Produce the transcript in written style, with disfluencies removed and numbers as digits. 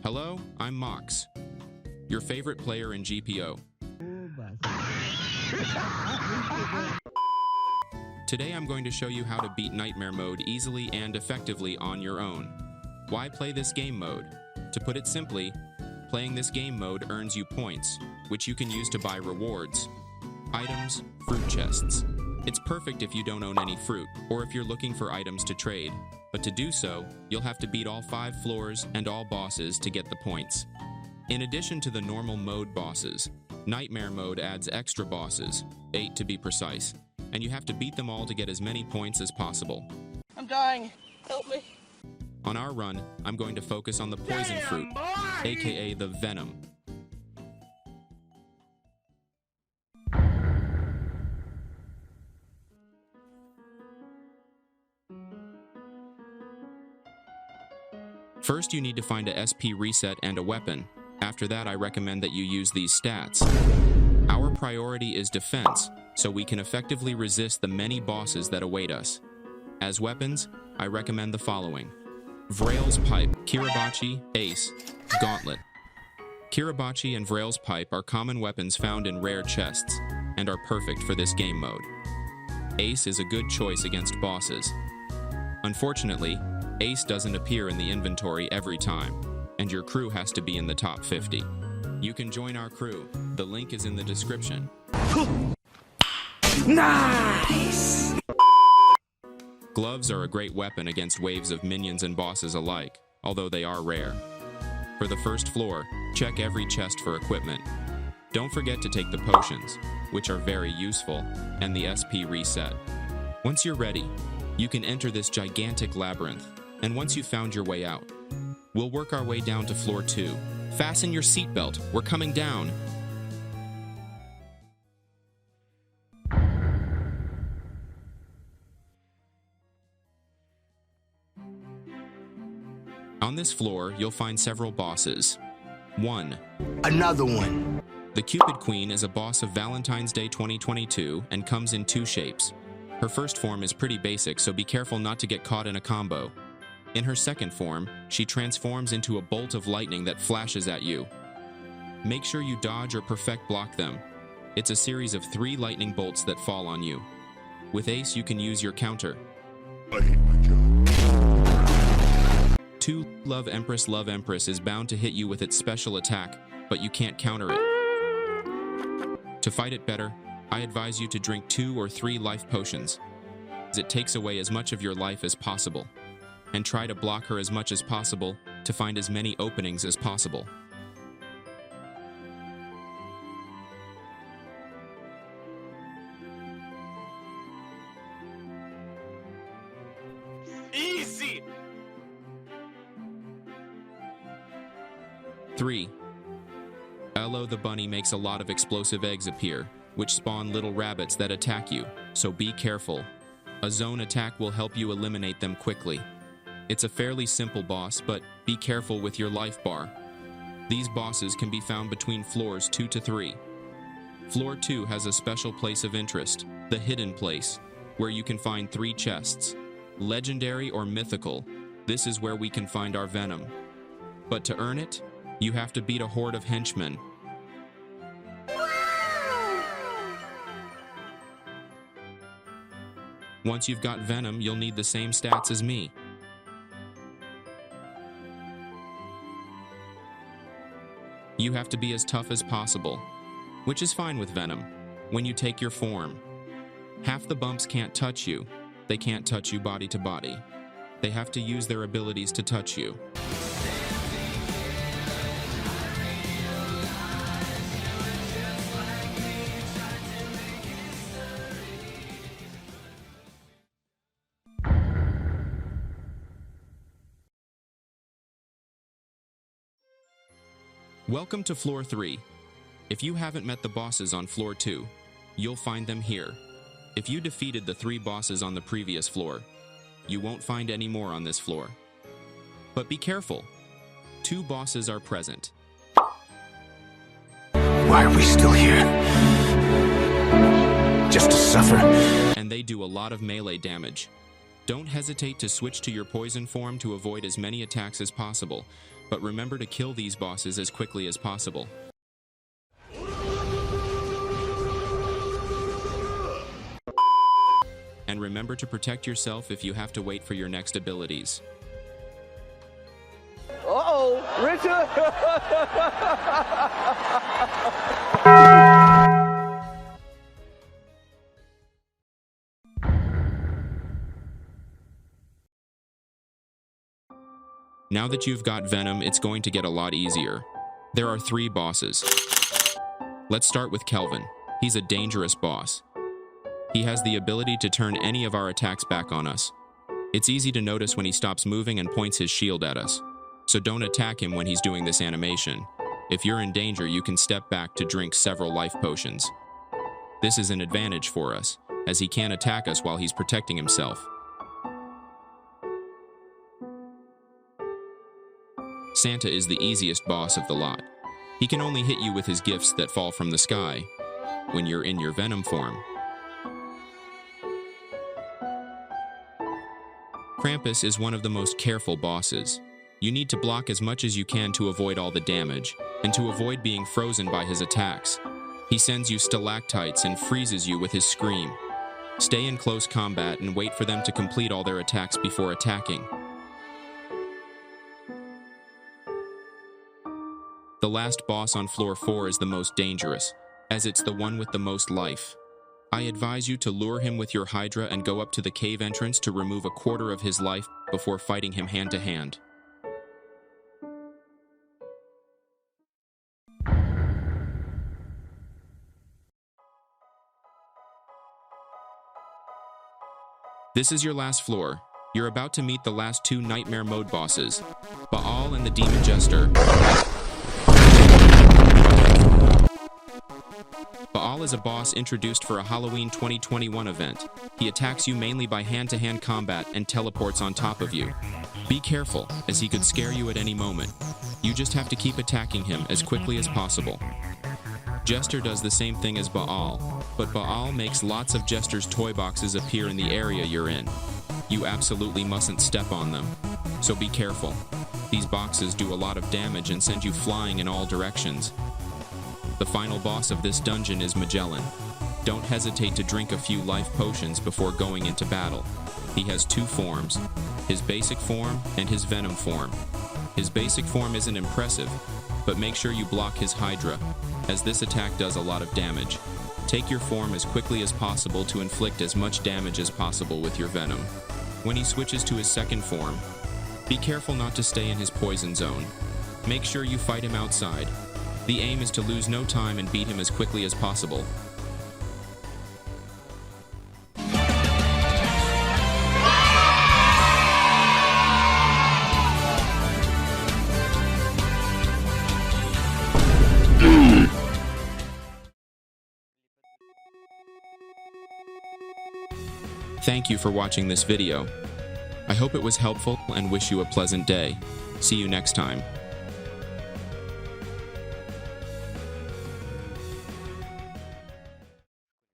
Hello, I'm Mox, your favorite player in GPO. Today I'm going to show you how to beat Nightmare Mode easily and effectively on your own. Why play this game mode? To put it simply, playing this game mode earns you points, which you can use to buy rewards, items, fruit chests. It's perfect if you don't own any fruit, or if you're looking for items to trade. But to do so, you'll have to beat all 5 floors and all bosses to get the points. In addition to the normal mode bosses, Nightmare Mode adds extra bosses, 8 to be precise, and you have to beat them all to get as many points as possible. I'm dying. Help me. On our run, I'm going to focus on the poison fruit, aka the Venom. First, you need to find a SP reset and a weapon. After that, I recommend that you use these stats. Our priority is defense, so we can effectively resist the many bosses that await us. As weapons, I recommend the following: Vrail's Pipe, Kirabachi, Ace, Gauntlet. Kirabachi and Vrail's Pipe are common weapons found in rare chests, and are perfect for this game mode. Ace is a good choice against bosses. Unfortunately, Ace doesn't appear in the inventory every time, and your crew has to be in the top 50. You can join our crew. The link is in the description. Nice! Gloves are a great weapon against waves of minions and bosses alike, although they are rare. For the first floor, check every chest for equipment. Don't forget to take the potions, which are very useful, and the SP reset. Once you're ready, you can enter this gigantic labyrinth, and once you've found your way out, we'll work our way down to floor 2. Fasten your seatbelt, we're coming down. On this floor, you'll find several bosses. 1. Another one. The Cupid Queen is a boss of Valentine's Day 2022 and comes in 2 shapes. Her first form is pretty basic, so be careful not to get caught in a combo. In her second form, she transforms into a bolt of lightning that flashes at you. Make sure you dodge or perfect block them. It's a series of 3 lightning bolts that fall on you. With Ace, you can use your counter. 2. Love Empress is bound to hit you with its special attack, but you can't counter it. To fight it better, I advise you to drink 2 or 3 life potions. It takes away as much of your life as possible. And try to block her as much as possible to find as many openings as possible. Easy! 3. Ello the bunny makes a lot of explosive eggs appear, which spawn little rabbits that attack you, so be careful. A zone attack will help you eliminate them quickly. It's a fairly simple boss, but be careful with your life bar. These bosses can be found between floors 2 to 3. Floor 2 has a special place of interest, the Hidden Place, where you can find 3 chests. Legendary or mythical, this is where we can find our Venom. But to earn it, you have to beat a horde of henchmen. Once you've got Venom, you'll need the same stats as me. You have to be as tough as possible, which is fine with Venom, when you take your form. Half the bumps can't touch you. They can't touch you body to body. They have to use their abilities to touch you. Welcome to Floor 3. If you haven't met the bosses on Floor 2, you'll find them here. If you defeated the 3 bosses on the previous floor, you won't find any more on this floor. But be careful. 2 bosses are present. Why are we still here? Just to suffer? And they do a lot of melee damage. Don't hesitate to switch to your poison form to avoid as many attacks as possible, but remember to kill these bosses as quickly as possible. And remember to protect yourself if you have to wait for your next abilities. Uh-oh, Richard! Now that you've got Venom, it's going to get a lot easier. There are 3 bosses. Let's start with Kelvin. He's a dangerous boss. He has the ability to turn any of our attacks back on us. It's easy to notice when he stops moving and points his shield at us. So don't attack him when he's doing this animation. If you're in danger, you can step back to drink several life potions. This is an advantage for us, as he can't attack us while he's protecting himself. Santa is the easiest boss of the lot. He can only hit you with his gifts that fall from the sky when you're in your Venom form. Krampus is one of the most careful bosses. You need to block as much as you can to avoid all the damage, and to avoid being frozen by his attacks. He sends you stalactites and freezes you with his scream. Stay in close combat and wait for them to complete all their attacks before attacking. The last boss on floor 4 is the most dangerous, as it's the one with the most life. I advise you to lure him with your Hydra and go up to the cave entrance to remove 1/4 of his life before fighting him hand to hand. This is your last floor. You're about to meet the last 2 Nightmare Mode bosses, Baal and the Demon Jester. Baal is a boss introduced for a Halloween 2021 event. He attacks you mainly by hand-to-hand combat and teleports on top of you. Be careful, as he could scare you at any moment. You just have to keep attacking him as quickly as possible. Jester does the same thing as Baal, but Baal makes lots of Jester's toy boxes appear in the area you're in. You absolutely mustn't step on them, so be careful. These boxes do a lot of damage and send you flying in all directions. The final boss of this dungeon is Magellan. Don't hesitate to drink a few life potions before going into battle. He has 2 forms, his basic form and his Venom form. His basic form isn't impressive, but make sure you block his Hydra, as this attack does a lot of damage. Take your form as quickly as possible to inflict as much damage as possible with your Venom. When he switches to his second form, be careful not to stay in his poison zone. Make sure you fight him outside. The aim is to lose no time and beat him as quickly as possible. Thank you for watching this video. I hope it was helpful and wish you a pleasant day. See you next time.